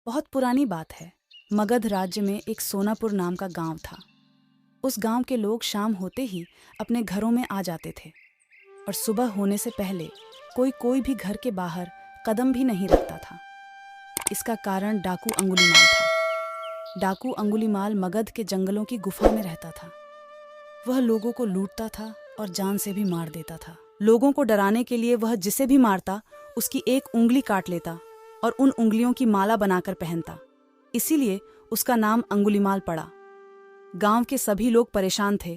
बहुत पुरानी बात है। मगध राज्य में एक सोनापुर नाम का गांव था। उस गांव के लोग शाम होते ही अपने घरों में आ जाते थे और सुबह होने से पहले कोई कोई भी घर के बाहर कदम भी नहीं रखता था। इसका कारण डाकू अंगुलीमाल था। डाकू अंगुलीमाल मगध के जंगलों की गुफा में रहता था। वह लोगों को लूटता था और जान से भी मार देता था। लोगों को डराने के लिए वह जिसे भी मारता उसकी एक उंगली काट लेता और उन उंगलियों की माला बनाकर पहनता। इसीलिए उसका नाम अंगुलीमाल पड़ा। गांव के सभी लोग परेशान थे,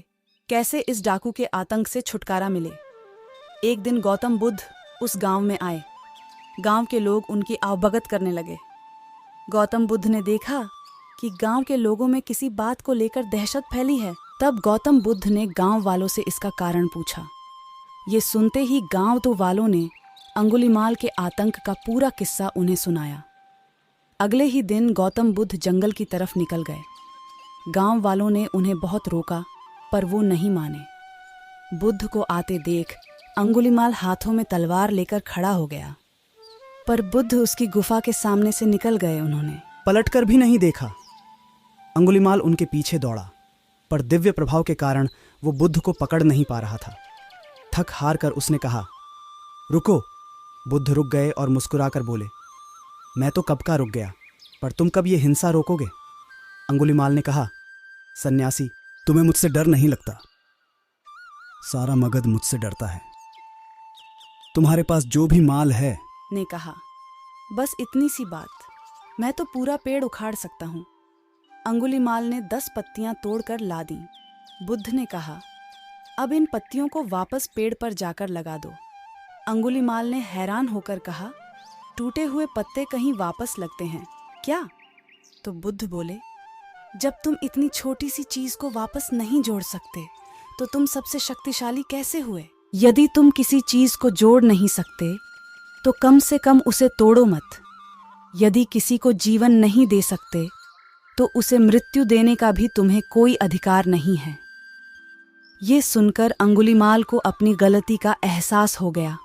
कैसे इस डाकू के आतंक से छुटकारा मिले। एक दिन गौतम बुद्ध उस गांव में आए। गांव के लोग उनकी आवभगत करने लगे। गौतम बुद्ध ने देखा कि गांव के लोगों में किसी बात को लेकर दहशत फैली है। तब गौतम बुद्ध ने गांव वालों से इसका कारण पूछा। ये सुनते ही गांव वालों ने अंगुलीमाल के आतंक का पूरा किस्सा उन्हें सुनाया। अगले ही दिन गौतम बुद्ध जंगल की तरफ निकल गए। गांव वालों ने उन्हें बहुत रोका, पर वो नहीं माने। बुद्ध को आते देख अंगुलीमाल हाथों में तलवार लेकर खड़ा हो गया, पर बुद्ध उसकी गुफा के सामने से निकल गए। उन्होंने पलटकर भी नहीं देखा। अंगुलीमाल उनके पीछे दौड़ा, पर दिव्य प्रभाव के कारण वो बुद्ध को पकड़ नहीं पा रहा था। थक हार कर उसने कहा, रुको। बुद्ध रुक गए और मुस्कुराकर बोले, मैं तो कब का रुक गया, पर तुम कब ये हिंसा रोकोगे? अंगुलीमाल ने कहा, सन्यासी, तुम्हें मुझसे डर नहीं लगता? सारा मगध मुझसे डरता है। तुम्हारे पास जो भी माल है। ने कहा, बस इतनी सी बात, मैं तो पूरा पेड़ उखाड़ सकता हूँ। अंगुलीमाल ने 10 पत्तियां तोड़कर ला दी। बुद्ध ने कहा, अब इन पत्तियों को वापस पेड़ पर जाकर लगा दो। अंगुलीमाल ने हैरान होकर कहा, टूटे हुए पत्ते कहीं वापस लगते हैं क्या? तो बुद्ध बोले, जब तुम इतनी छोटी सी चीज को वापस नहीं जोड़ सकते तो तुम सबसे शक्तिशाली कैसे हुए? यदि तुम किसी चीज को जोड़ नहीं सकते तो कम से कम उसे तोड़ो मत। यदि किसी को जीवन नहीं दे सकते तो उसे मृत्यु देने का भी तुम्हें कोई अधिकार नहीं है। ये सुनकर अंगुलीमाल को अपनी गलती का एहसास हो गया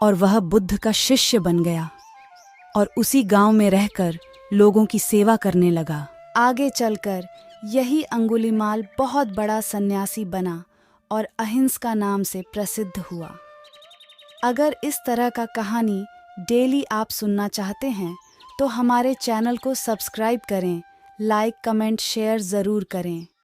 और वह बुद्ध का शिष्य बन गया और उसी गांव में रहकर लोगों की सेवा करने लगा। आगे चलकर यही अंगुलीमाल बहुत बड़ा सन्यासी बना और अहिंसा नाम से प्रसिद्ध हुआ। अगर इस तरह का कहानी डेली आप सुनना चाहते हैं तो हमारे चैनल को सब्सक्राइब करें, लाइक, कमेंट, शेयर ज़रूर करें।